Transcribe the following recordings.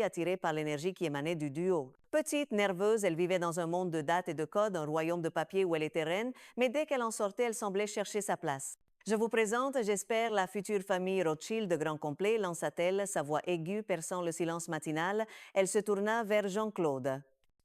attirée par l'énergie qui émanait du duo. Petite, nerveuse, elle vivait dans un monde de dates et de codes, un royaume de papier où elle était reine, mais dès qu'elle en sortait, elle semblait chercher sa place. Je vous présente, j'espère, la future famille Rothschild de grand complet, lança-t-elle, sa voix aiguë perçant le silence matinal. Elle se tourna vers Jean-Claude.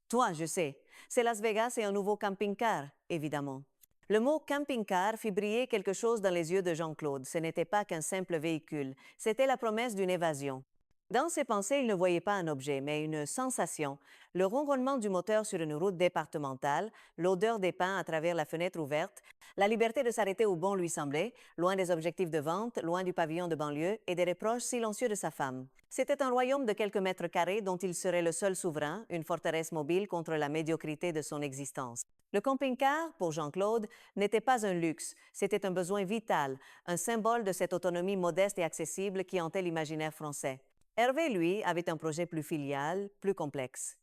Toi, je sais, c'est Las Vegas et un nouveau camping-car, évidemment. Le mot camping-car fit briller quelque chose dans les yeux de Jean-Claude. Ce n'était pas qu'un simple véhicule, c'était la promesse d'une évasion. Dans ses pensées, il ne voyait pas un objet, mais une sensation. Le ronronnement du moteur sur une route départementale, l'odeur des pins à travers la fenêtre ouverte, la liberté de s'arrêter où bon lui semblait, loin des objectifs de vente, loin du pavillon de banlieue et des reproches silencieux de sa femme. C'était un royaume de quelques mètres carrés dont il serait le seul souverain, une forteresse mobile contre la médiocrité de son existence. Le camping-car, pour Jean-Claude, n'était pas un luxe, c'était un besoin vital, un symbole de cette autonomie modeste et accessible qui hantait l'imaginaire français. Hervé, lui, avait un projet plus filial, plus complexe.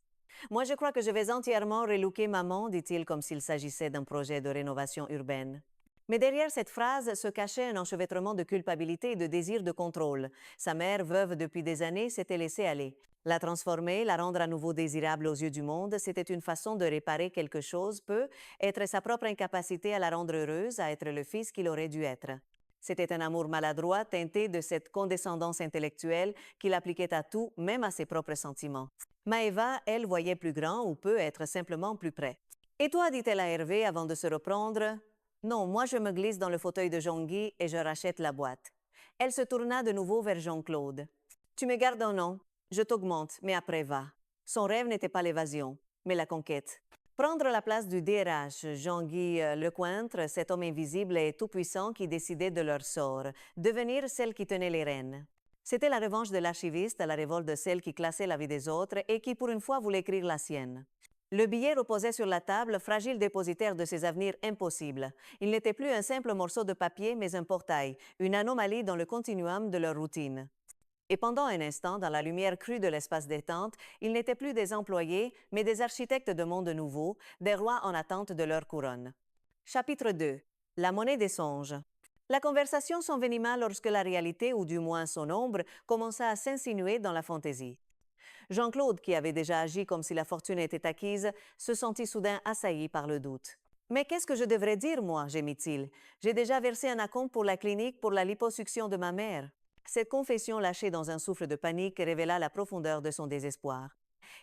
Moi, je crois que je vais entièrement relooker maman, dit-il comme s'il s'agissait d'un projet de rénovation urbaine. Mais derrière cette phrase se cachait un enchevêtrement de culpabilité et de désir de contrôle. Sa mère, veuve depuis des années, s'était laissée aller. La transformer, la rendre à nouveau désirable aux yeux du monde, c'était une façon de réparer quelque chose, peut être sa propre incapacité à la rendre heureuse, à être le fils qu'il aurait dû être. C'était un amour maladroit, teinté de cette condescendance intellectuelle qu'il appliquait à tout, même à ses propres sentiments. Maëva, elle, voyait plus grand ou peut être simplement plus près. « Et toi, dit-elle à Hervé avant de se reprendre, « Non, moi je me glisse dans le fauteuil de Jean-Guy et je rachète la boîte. » Elle se tourna de nouveau vers Jean-Claude. « Tu me gardes un nom, je t'augmente, mais après va. » Son rêve n'était pas l'évasion, mais la conquête. Prendre la place du DRH, Jean-Guy Lecointre, cet homme invisible et tout-puissant qui décidait de leur sort, devenir celle qui tenait les rênes. C'était la revanche de l'archiviste à la révolte de celle qui classait la vie des autres et qui, pour une fois, voulait écrire la sienne. Le billet reposait sur la table, fragile dépositaire de ses avenirs impossibles. Il n'était plus un simple morceau de papier, mais un portail, une anomalie dans le continuum de leur routine. Et pendant un instant, dans la lumière crue de l'espace détente, ils n'étaient plus des employés, mais des architectes de monde nouveau, des rois en attente de leur couronne. Chapitre 2. La monnaie des songes. La conversation s'envenima lorsque la réalité, ou du moins son ombre, commença à s'insinuer dans la fantaisie. Jean-Claude, qui avait déjà agi comme si la fortune était acquise, se sentit soudain assailli par le doute. « Mais qu'est-ce que je devrais dire, moi » gémit-il. « J'ai déjà versé un acompte pour la clinique pour la liposuction de ma mère. » Cette confession lâchée dans un souffle de panique révéla la profondeur de son désespoir.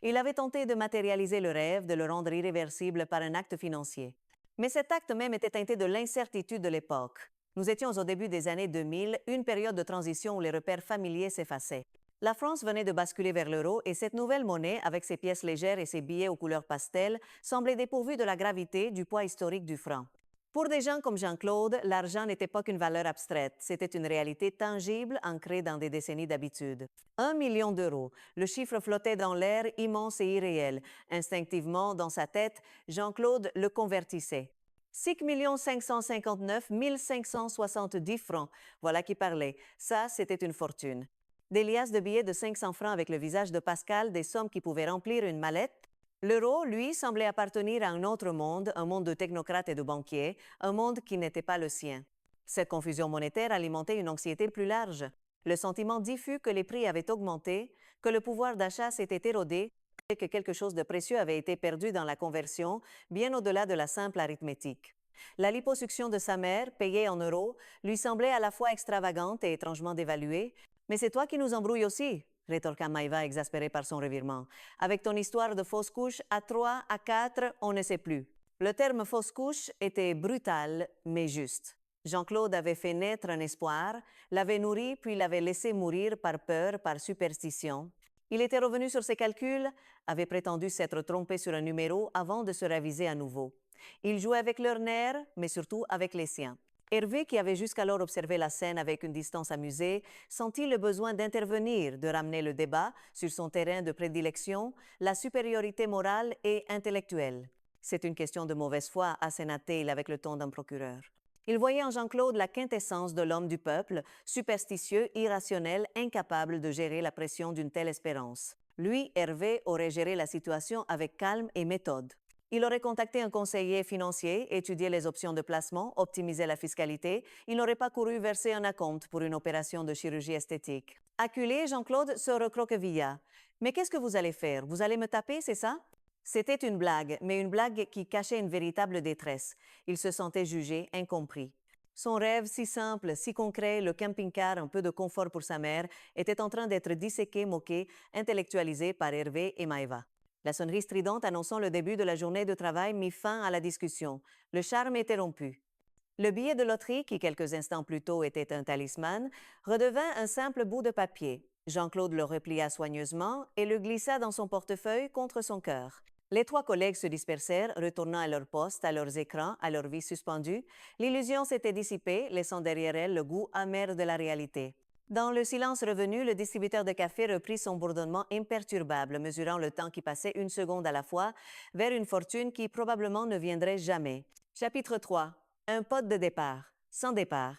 Il avait tenté de matérialiser le rêve, de le rendre irréversible par un acte financier. Mais cet acte même était teinté de l'incertitude de l'époque. Nous étions au début des années 2000, une période de transition où les repères familiers s'effaçaient. La France venait de basculer vers l'euro et cette nouvelle monnaie, avec ses pièces légères et ses billets aux couleurs pastel, semblait dépourvue de la gravité, du poids historique du franc. Pour des gens comme Jean-Claude, l'argent n'était pas qu'une valeur abstraite, c'était une réalité tangible ancrée dans des décennies d'habitude. 1 million d'euros, le chiffre flottait dans l'air, immense et irréel. Instinctivement, dans sa tête, Jean-Claude le convertissait. 6 559 570 francs, voilà qui parlait. Ça, c'était une fortune. Des liasses de billets de 500 francs avec le visage de Pascal, des sommes qui pouvaient remplir une mallette. L'euro, lui, semblait appartenir à un autre monde, un monde de technocrates et de banquiers, un monde qui n'était pas le sien. Cette confusion monétaire alimentait une anxiété plus large. Le sentiment diffus que les prix avaient augmenté, que le pouvoir d'achat s'était érodé et que quelque chose de précieux avait été perdu dans la conversion, bien au-delà de la simple arithmétique. La liposuction de sa mère, payée en euros, lui semblait à la fois extravagante et étrangement dévaluée. « Mais c'est toi qui nous embrouilles aussi !» rétorqua Maëva, exaspérée par son revirement. « Avec ton histoire de fausse couche, à 3, à 4, on ne sait plus. » Le terme fausse couche était brutal, mais juste. Jean-Claude avait fait naître un espoir, l'avait nourri puis l'avait laissé mourir par peur, par superstition. Il était revenu sur ses calculs, avait prétendu s'être trompé sur un numéro avant de se raviser à nouveau. Il jouait avec leurs nerfs, mais surtout avec les siens. Hervé, qui avait jusqu'alors observé la scène avec une distance amusée, sentit le besoin d'intervenir, de ramener le débat sur son terrain de prédilection, la supériorité morale et intellectuelle. C'est une question de mauvaise foi, asséna-t-il avec le ton d'un procureur. Il voyait en Jean-Claude la quintessence de l'homme du peuple, superstitieux, irrationnel, incapable de gérer la pression d'une telle espérance. Lui, Hervé, aurait géré la situation avec calme et méthode. Il aurait contacté un conseiller financier, étudié les options de placement, optimisé la fiscalité. Il n'aurait pas couru verser un acompte pour une opération de chirurgie esthétique. Acculé, Jean-Claude se recroquevilla. « Mais qu'est-ce que vous allez faire? Vous allez me taper, c'est ça? » C'était une blague, mais une blague qui cachait une véritable détresse. Il se sentait jugé, incompris. Son rêve si simple, si concret, le camping-car, un peu de confort pour sa mère, était en train d'être disséqué, moqué, intellectualisé par Hervé et Maëva. La sonnerie stridente annonçant le début de la journée de travail mit fin à la discussion. Le charme était rompu. Le billet de loterie, qui quelques instants plus tôt était un talisman, redevint un simple bout de papier. Jean-Claude le replia soigneusement et le glissa dans son portefeuille contre son cœur. Les trois collègues se dispersèrent, retournant à leur poste, à leurs écrans, à leur vie suspendue. L'illusion s'était dissipée, laissant derrière elle le goût amer de la réalité. Dans le silence revenu, le distributeur de café reprit son bourdonnement imperturbable, mesurant le temps qui passait une seconde à la fois, vers une fortune qui probablement ne viendrait jamais. Chapitre 3. Un pote de départ. Sans départ.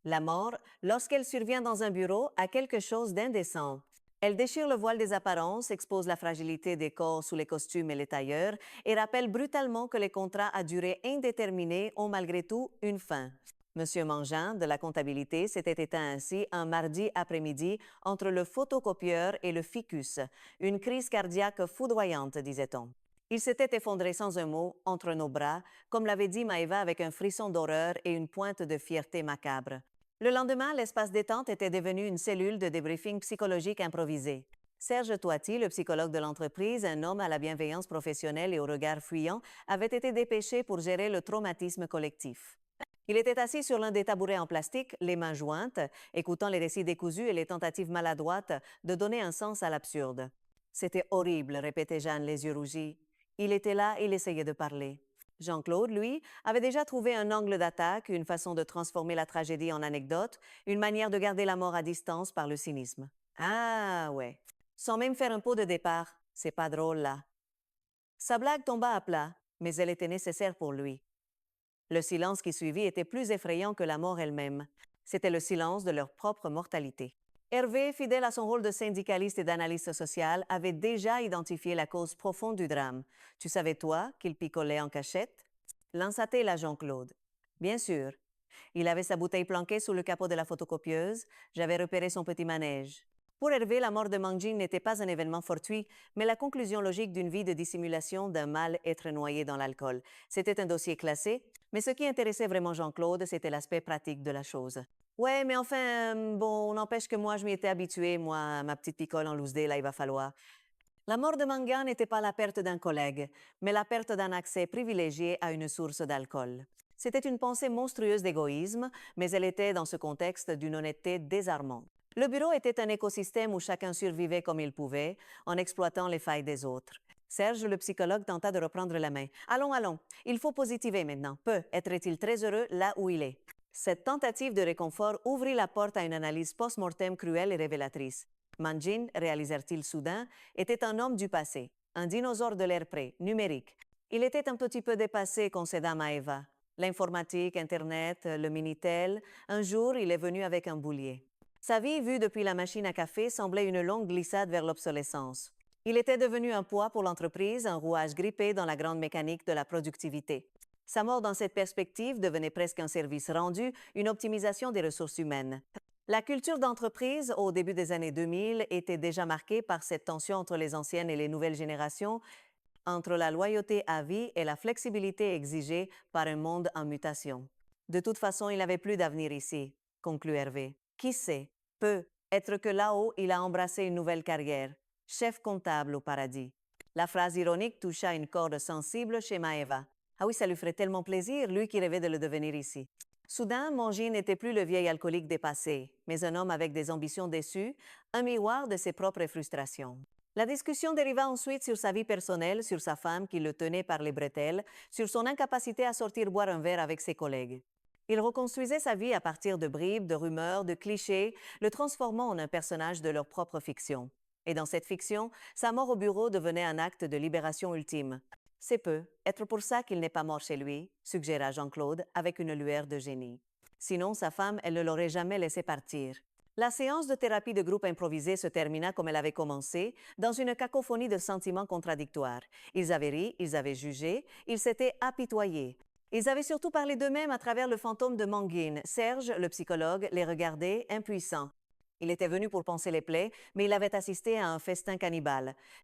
La mort, lorsqu'elle survient dans un bureau, a quelque chose d'indécent. Elle déchire le voile des apparences, expose la fragilité des corps sous les costumes et les tailleurs et rappelle brutalement que les contrats à durée indéterminée ont malgré tout une fin. Monsieur Mangin, de la comptabilité, s'était éteint ainsi un mardi après-midi entre le photocopieur et le ficus. Une crise cardiaque foudroyante, disait-on. Il s'était effondré sans un mot entre nos bras, comme l'avait dit Maëva avec un frisson d'horreur et une pointe de fierté macabre. Le lendemain, l'espace détente était devenu une cellule de débriefing psychologique improvisée. Serge Toiti, le psychologue de l'entreprise, un homme à la bienveillance professionnelle et au regard fuyant, avait été dépêché pour gérer le traumatisme collectif. Il était assis sur l'un des tabourets en plastique, les mains jointes, écoutant les récits décousus et les tentatives maladroites de donner un sens à l'absurde. C'était horrible, répétait Jeanne, les yeux rougis. Il était là, il essayait de parler. Jean-Claude, lui, avait déjà trouvé un angle d'attaque, une façon de transformer la tragédie en anecdote, une manière de garder la mort à distance par le cynisme. Ah ouais, sans même faire un pot de départ, c'est pas drôle là. Sa blague tomba à plat, mais elle était nécessaire pour lui. Le silence qui suivit était plus effrayant que la mort elle-même. C'était le silence de leur propre mortalité. Hervé, fidèle à son rôle de syndicaliste et d'analyste social, avait déjà identifié la cause profonde du drame. Tu savais, toi, qu'il picolait en cachette? Lança-t-il à Jean-Claude. Bien sûr. Il avait sa bouteille planquée sous le capot de la photocopieuse. J'avais repéré son petit manège. Pour Hervé, la mort de Mangjin n'était pas un événement fortuit, mais la conclusion logique d'une vie de dissimulation, d'un mal être noyé dans l'alcool. C'était un dossier classé, mais ce qui intéressait vraiment Jean-Claude, c'était l'aspect pratique de la chose. Ouais, mais enfin, bon, n'empêche que moi, je m'y étais habituée, moi, ma petite picole en loose day, là, il va falloir. La mort de Manga n'était pas la perte d'un collègue, mais la perte d'un accès privilégié à une source d'alcool. C'était une pensée monstrueuse d'égoïsme, mais elle était, dans ce contexte, d'une honnêteté désarmante. Le bureau était un écosystème où chacun survivait comme il pouvait, en exploitant les failles des autres. Serge, le psychologue, tenta de reprendre la main. « Allons, allons, il faut positiver maintenant. Être-t-il très heureux là où il est? » Cette tentative de réconfort ouvrit la porte à une analyse post-mortem cruelle et révélatrice. Mangjin, réalisèrent-ils soudain, était un homme du passé, un dinosaure de l'ère pré, numérique. Il était un petit peu dépassé, concéda Maëva. L'informatique, Internet, le Minitel, un jour, il est venu avec un boulier. Sa vie, vue depuis la machine à café, semblait une longue glissade vers l'obsolescence. Il était devenu un poids pour l'entreprise, un rouage grippé dans la grande mécanique de la productivité. Sa mort dans cette perspective devenait presque un service rendu, une optimisation des ressources humaines. La culture d'entreprise, au début des années 2000, était déjà marquée par cette tension entre les anciennes et les nouvelles générations, entre la loyauté à vie et la flexibilité exigée par un monde en mutation. De toute façon, il n'avait plus d'avenir ici, conclut Hervé. Qui sait, être que là-haut, il a embrassé une nouvelle carrière, chef comptable au paradis. La phrase ironique toucha une corde sensible chez Maëva. Ah oui, ça lui ferait tellement plaisir, lui qui rêvait de le devenir ici. Soudain, Mangjin n'était plus le vieil alcoolique dépassé, mais un homme avec des ambitions déçues, un miroir de ses propres frustrations. La discussion dériva ensuite sur sa vie personnelle, sur sa femme qui le tenait par les bretelles, sur son incapacité à sortir boire un verre avec ses collègues. Il reconstruisait sa vie à partir de bribes, de rumeurs, de clichés, le transformant en un personnage de leur propre fiction. Et dans cette fiction, sa mort au bureau devenait un acte de libération ultime. C'est être pour ça qu'il n'est pas mort chez lui, suggéra Jean-Claude avec une lueur de génie. Sinon, sa femme, elle ne l'aurait jamais laissé partir. La séance de thérapie de groupe improvisée se termina comme elle avait commencé, dans une cacophonie de sentiments contradictoires. Ils avaient ri, ils avaient jugé, ils s'étaient apitoyés. Ils avaient surtout parlé d'eux-mêmes à travers le fantôme de Manguine. Serge, le psychologue, les regardait, impuissant. Il était venu pour panser les plaies, mais il avait assisté à un festin cannibale.